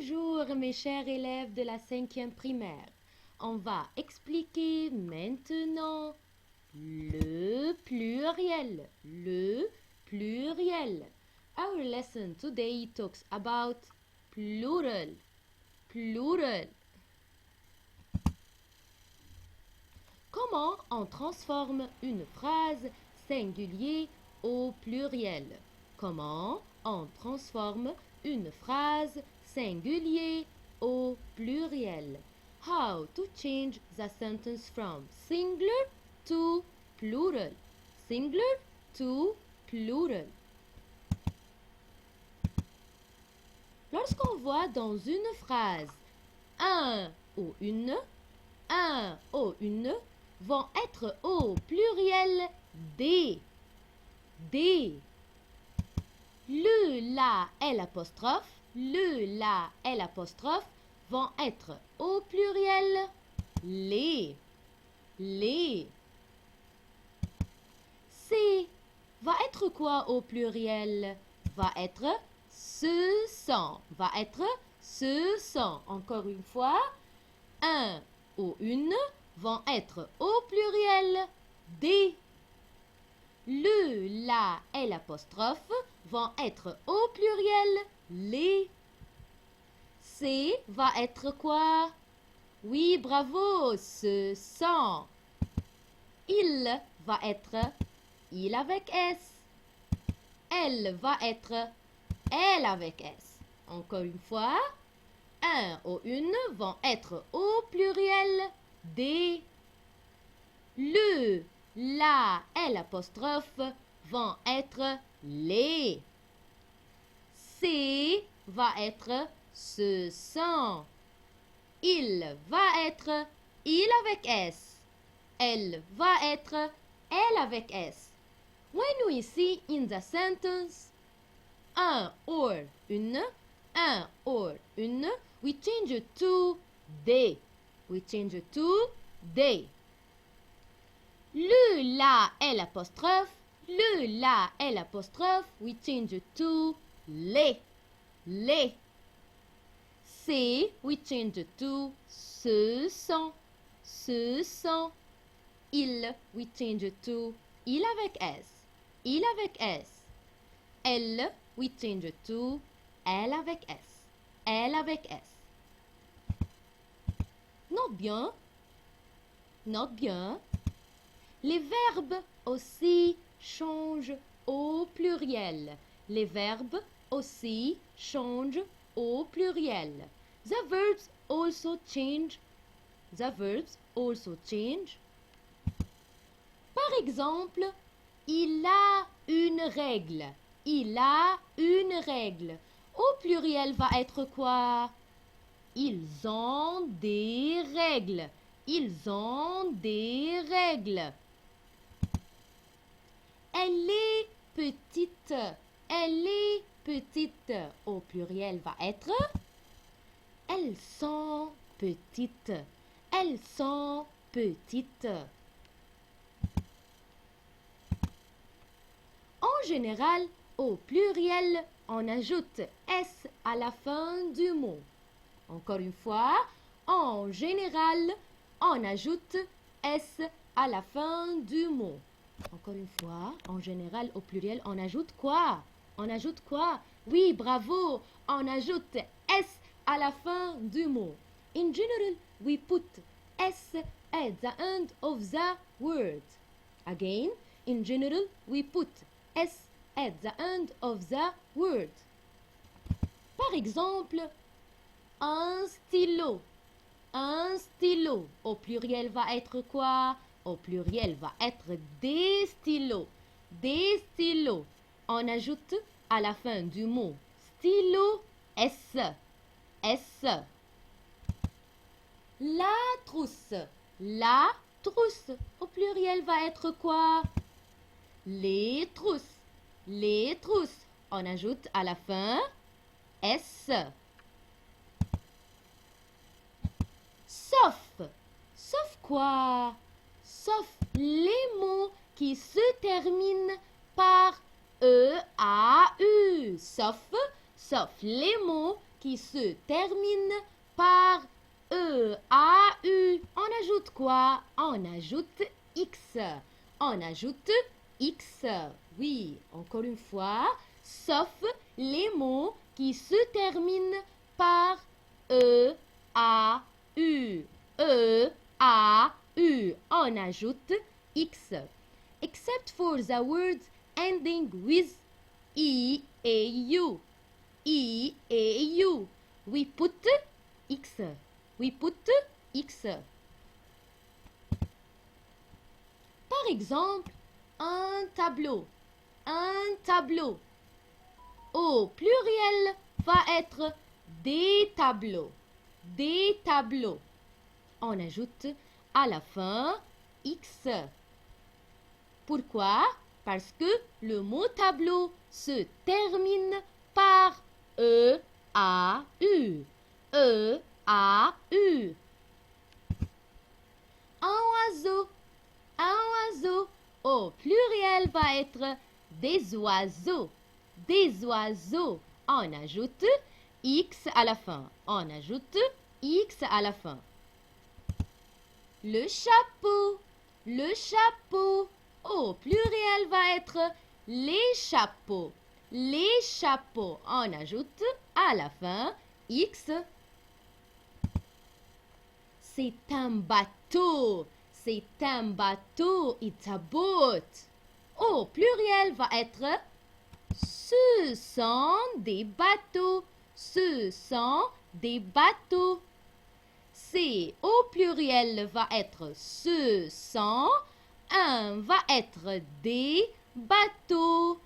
Bonjour mes chers élèves de la 5e primaire. On va expliquer maintenant le pluriel. Le pluriel. Our lesson today talks about plural. Plural. Comment on transforme une phrase singulier au pluriel? Comment on transforme une phrase singulier au pluriel? How to change the sentence from singular to plural? Singular to plural. Lorsqu'on voit dans une phrase un ou une vont être au pluriel des. Des. Le, la et l'apostrophe vont être au pluriel les. Les. C'est va être quoi au pluriel? Va être ce sont. Va être ce sont. Encore une fois, un ou une vont être au pluriel des. Le, la et l'apostrophe vont être au pluriel les. C'est va être quoi? Oui, bravo, ce sont. Il va être il avec S. Elle va être elle avec S. Encore une fois, un ou une vont être au pluriel des. Le, la et l'apostrophe vont être les. C'est va être ce sont. Il va être il avec S. Elle va être elle avec S. When we see in the sentence un or une, we change it to they. We change it to they. Le, la et l'apostrophe, we change it to les. Les. C'est, we change it to ce sont. Ce sont. Il, we change it to il avec S. Il avec S. Elle, we change it to elle avec S. Elle avec S. Note bien. Note bien. Les verbes aussi changent au pluriel. Les verbes aussi changent au pluriel. The verbs also change. The verbs also change. Par exemple, il a une règle. Il a une règle. Au pluriel va être quoi? Ils ont des règles. Ils ont des règles. Elle est petite. Elle est petite. Au pluriel va être elles sont petites. Elles sont petites. En général, au pluriel, on ajoute S à la fin du mot. Encore une fois, en général, on ajoute S à la fin du mot. Encore une fois, en général, au pluriel, on ajoute quoi? On ajoute quoi? Oui, bravo! On ajoute S à la fin du mot. In general, we put S at the end of the word. Again, in general, we put S at the end of the word. Par exemple, un stylo. Un stylo. Au pluriel va être quoi? Au pluriel va être des stylos. Des stylos. On ajoute à la fin du mot stylo S. S. La trousse. La trousse. Au pluriel va être quoi? Les trousses. Les trousses. On ajoute à la fin S. Sauf. Sauf quoi? Sauf les mots qui se terminent par E-A-U. Sauf les mots qui se termine par E-A-U. On ajoute quoi? On ajoute X. On ajoute X. Oui, encore une fois, sauf les mots qui se terminent par E-A-U. E-A-U. On ajoute X. Except for the words ending with E-A-U. E-A-U. We put X. We put X. Par exemple, un tableau. Un tableau. Au pluriel va être des tableaux. Des tableaux. On ajoute à la fin X. Pourquoi? Parce que le mot tableau se termine par E-A-U. E-A-U. Un oiseau. Un oiseau. Au pluriel va être des oiseaux. Des oiseaux. On ajoute X à la fin. On ajoute X à la fin. Le chapeau. Le chapeau. Au pluriel va être les chapeaux. Les chapeaux. On ajoute à la fin X. C'est un bateau. C'est un bateau. It's a boat. Au pluriel va être ce sont des bateaux. Ce sont des bateaux. C'est au pluriel va être ce sont. Un va être des bateaux.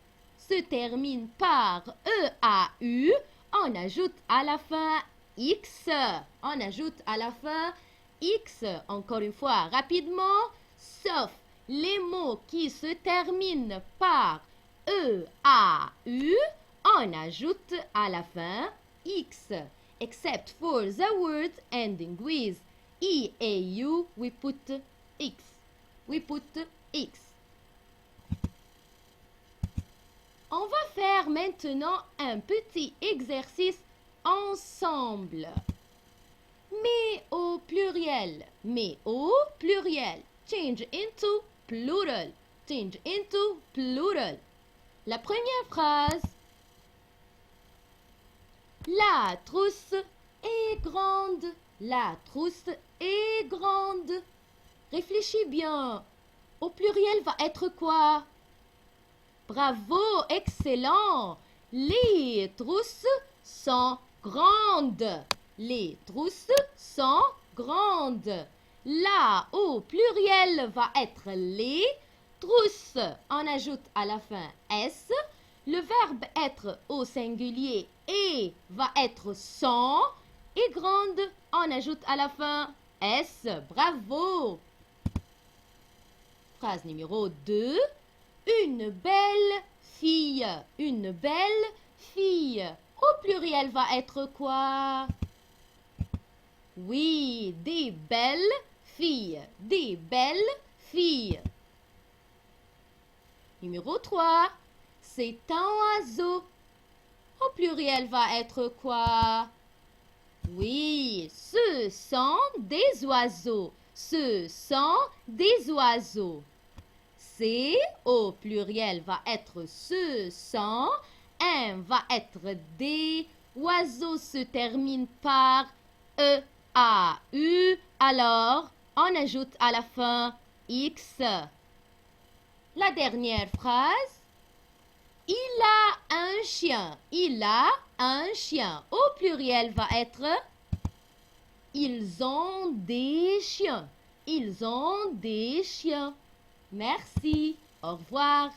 Se termine par E-A-U. On ajoute à la fin X. On ajoute à la fin X. Encore une fois, rapidement. Sauf les mots qui se terminent par E-A-U. On ajoute à la fin X. Except for the words ending with E-A-U, we put X. We put X. On va faire maintenant un petit exercice ensemble. Mais au pluriel. Mais au pluriel. Change into plural. Change into plural. La première phrase. La trousse est grande. La trousse est grande. Réfléchis bien. Au pluriel va être quoi? Bravo, excellent. Les trousses sont grandes. Les trousses sont grandes. Là, au pluriel va être les trousses. On ajoute à la fin S. Le verbe être au singulier et va être sont. Et grande, on ajoute à la fin S. Bravo. Phrase numéro 2. Une belle fille. Une belle fille. Au pluriel va être quoi? Oui, des belles filles. Des belles filles. Numéro 3. C'est un oiseau. Au pluriel va être quoi? Oui, ce sont des oiseaux. Ce sont des oiseaux. C'est au pluriel va être ce sont. Un va être des. Oiseaux se termine par E-A-U. Alors, on ajoute à la fin X. La dernière phrase. Il a un chien. Il a un chien. Au pluriel va être ils ont des chiens. Ils ont des chiens. Merci. Au revoir.